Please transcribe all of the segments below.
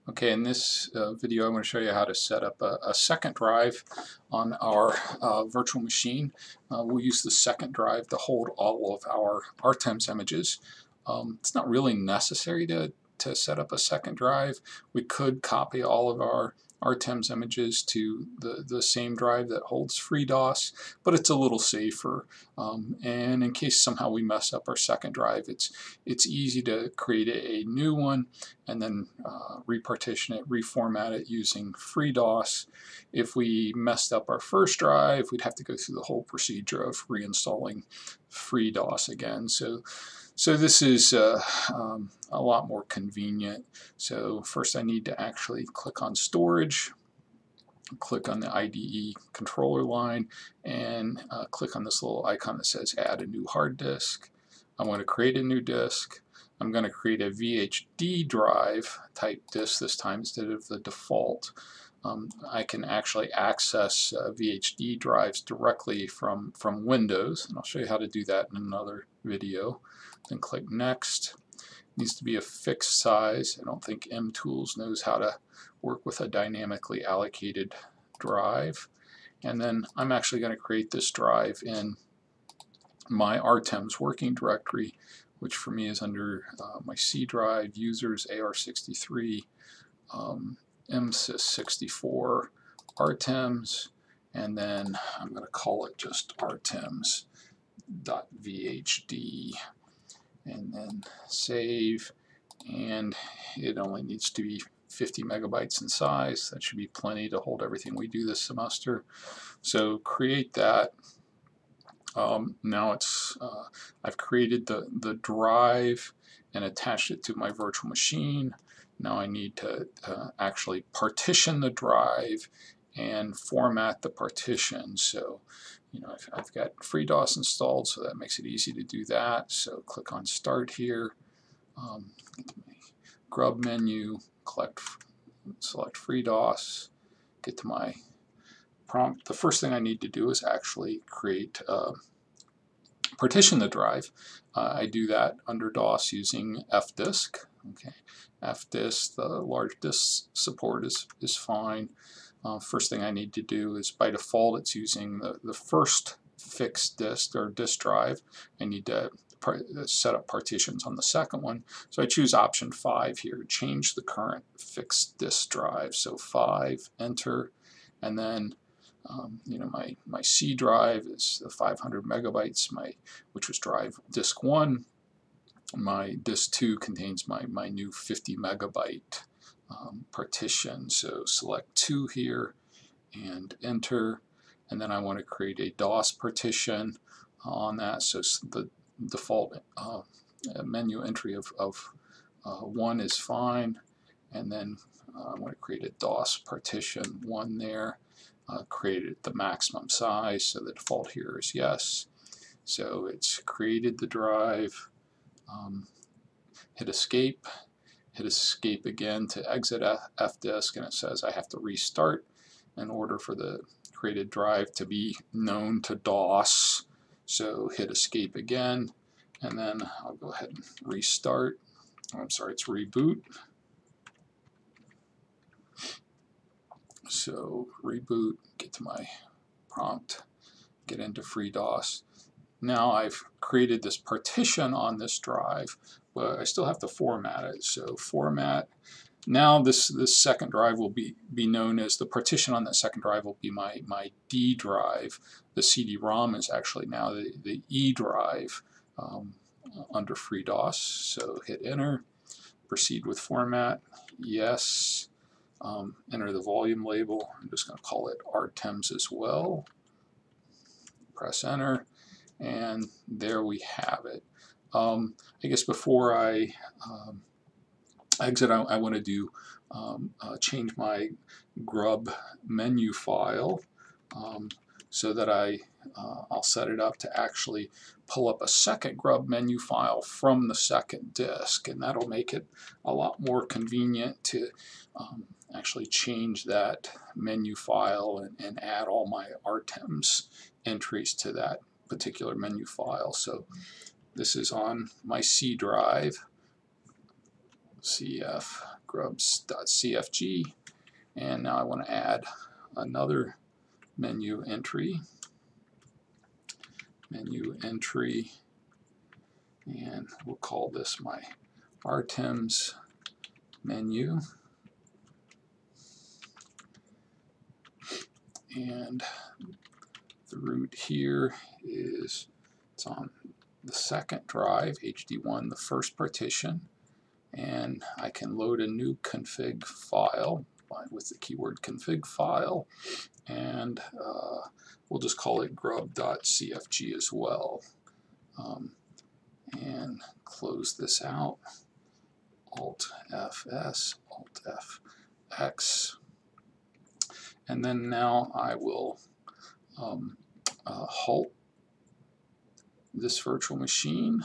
Okay, in this video I'm going to show you how to set up a second drive on our virtual machine. We'll use the second drive to hold all of our RTEMS images. It's not really necessary to set up a second drive. We could copy all of our RTEMS images to the same drive that holds FreeDOS, but it's a little safer. And in case somehow we mess up our second drive, it's easy to create a new one and then repartition it, reformat it using FreeDOS. If we messed up our first drive, we'd have to go through the whole procedure of reinstalling FreeDOS again. So this is a lot more convenient. So first I need to actually click on storage, click on the IDE controller line, and click on this little icon that says add a new hard disk. I want to create a new disk. I'm going to create a VHD drive type disk this time instead of the default. I can actually access VHD drives directly from Windows, and I'll show you how to do that in another video. Then click Next. It needs to be a fixed size. I don't think MTools knows how to work with a dynamically allocated drive. And then I'm actually going to create this drive in my RTEMS working directory, which for me is under my C drive, users, AR63, MSys64, RTEMS, and then I'm going to call it just RTEMS.vhd, and then save, and it only needs to be 50 megabytes in size. That should be plenty to hold everything we do this semester. So create that. Now it's I've created the drive and attached it to my virtual machine. Now I need to actually partition the drive and format the partition. So I've got FreeDOS installed, so that makes it easy to do that. So click on Start here, get to my grub menu, select FreeDOS, get to my prompt. The first thing I need to do is actually partition the drive. I do that under DOS using fdisk. Okay, fdisk, the large disk support is fine. First thing I need to do is, by default, it's using the first fixed disk or disk drive. I need to set up partitions on the second one. So I choose option 5 here, change the current fixed disk drive. So 5, enter, and then my C drive is 500 megabytes, which was drive disk 1. My disk 2 contains my new 50 megabyte partition. So select 2 here and enter, and then I want to create a DOS partition on that. So the default menu entry of 1 is fine, and then I want to create a DOS partition 1 there. Created at the maximum size, so the default here is yes. So it's created the drive. Hit escape again to exit fdisk, and it says I have to restart in order for the created drive to be known to DOS. So hit escape again, and then I'll go ahead and restart. I'm sorry, it's reboot. So reboot, get to my prompt, get into FreeDOS. Now I've created this partition on this drive, but I still have to format it. So format. Now this second drive will be known as, the partition on that second drive will be my D drive. The CD-ROM is actually now the E drive under FreeDOS. So hit enter, proceed with format, yes. Enter the volume label. I'm just going to call it RTEMS as well. Press enter, and there we have it. I guess before I exit, I want to do change my grub menu file so that I'll set it up to actually pull up a second grub menu file from the second disk, and that'll make it a lot more convenient to actually change that menu file and add all my RTEMS entries to that particular menu file. So this is on my C drive, CF grubs.cfg, and now I want to add another menu entry, and we'll call this my RTEMS menu, and the root here is it's on the second drive, HD1, the first partition, and I can load a new config file with the keyword config file, and we'll just call it grub.cfg as well, and close this out, Alt Fs, Alt Fx, and then now I will halt this virtual machine.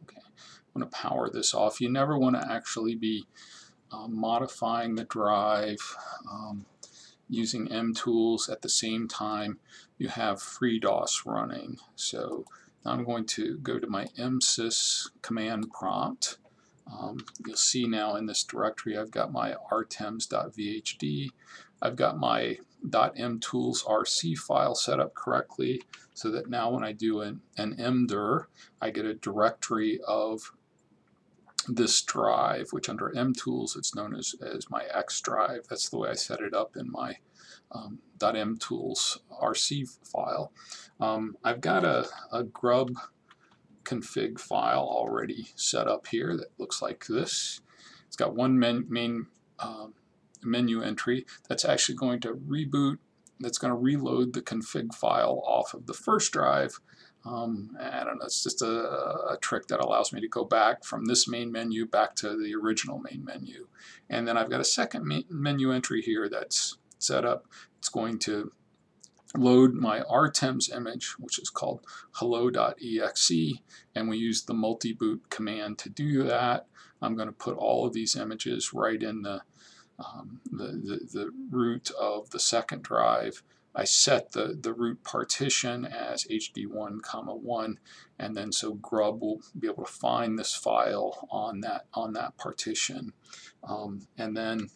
Okay, I'm going to power this off. You never want to actually be modifying the drive using mtools at the same time you have FreeDOS running. So now I'm going to go to my msys command prompt. You'll see now in this directory I've got my rtems.vhd. I've got my .mtoolsrc file set up correctly, so that now when I do an mdir, I get a directory of this drive, which under mtools it's known as my X drive. That's the way I set it up in my .mtoolsrc file. I've got a grub config file already set up here that looks like this. It's got one main menu entry that's actually going to reboot, that's going to reload the config file off of the first drive. I don't know, it's just a trick that allows me to go back from this main menu back to the original main menu. And then I've got a second menu entry here that's set up. It's going to load my RTEMS image, which is called hello.exe, and we use the multi-boot command to do that. I'm going to put all of these images right in the root of the second drive. I set the root partition as HD1, 1, and then so grub will be able to find this file on that partition. And then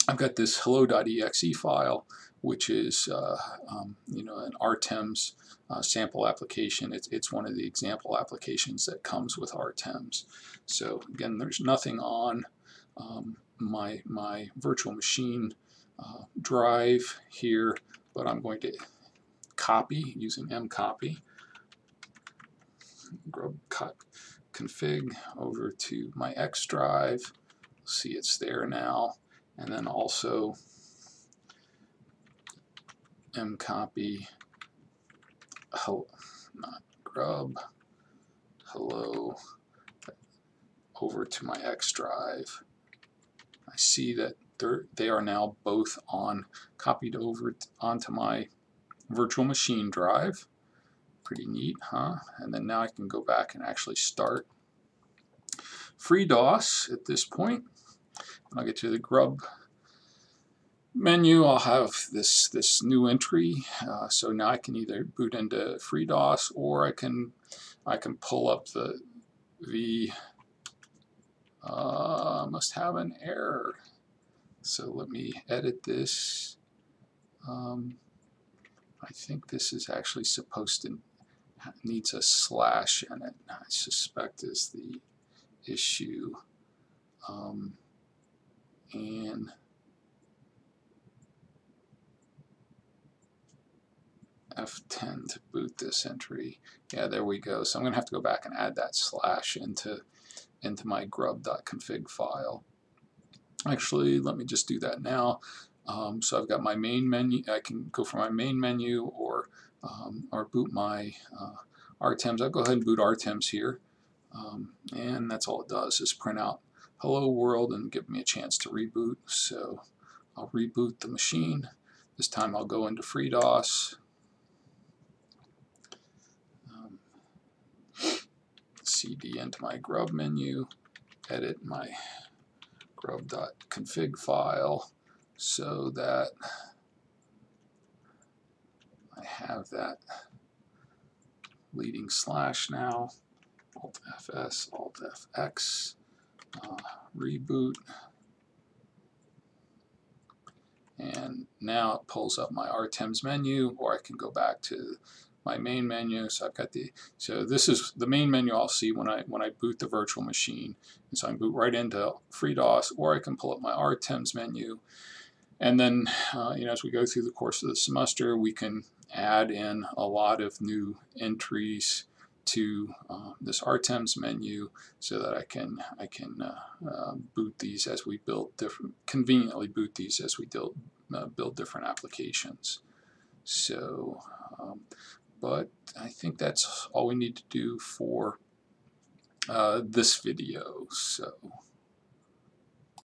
I've got this hello.exe file, which is you know, an RTEMS sample application. It's one of the example applications that comes with RTEMS. So again, there's nothing on my virtual machine drive here, but I'm going to copy using mcopy, grub config over to my X drive. See, it's there now, and then also mcopy not grub hello over to my X drive. I see that they are now both copied over onto my virtual machine drive. Pretty neat, huh? And then now I can go back and actually start FreeDOS at this point. When I get to the grub menu, I'll have this new entry. So now I can either boot into FreeDOS, or I can pull up the must have an error. So let me edit this. I think this is actually supposed to needs a slash in it. I suspect is the issue. And F10 to boot this entry. Yeah, there we go. So I'm going to have to go back and add that slash into my grub.config file. Actually, let me just do that now. So I've got my main menu. I can go for my main menu or boot my RTEMS. I'll go ahead and boot RTEMS here. And that's all it does, is print out hello world and give me a chance to reboot. So I'll reboot the machine. This time I'll go into FreeDOS. CD into my grub menu, edit my grub.config file so that I have that leading slash now, Alt Fs, Alt Fx, reboot, And now it pulls up my RTEMS menu, or I can go back to my main menu. So I've got so this is the main menu I'll see when I boot the virtual machine. And so I can boot right into FreeDOS, or I can pull up my RTEMS menu. And then as we go through the course of the semester, we can add in a lot of new entries to this RTEMS menu, so that I can boot these as we conveniently boot these as we build different applications. So, but I think that's all we need to do for this video. So.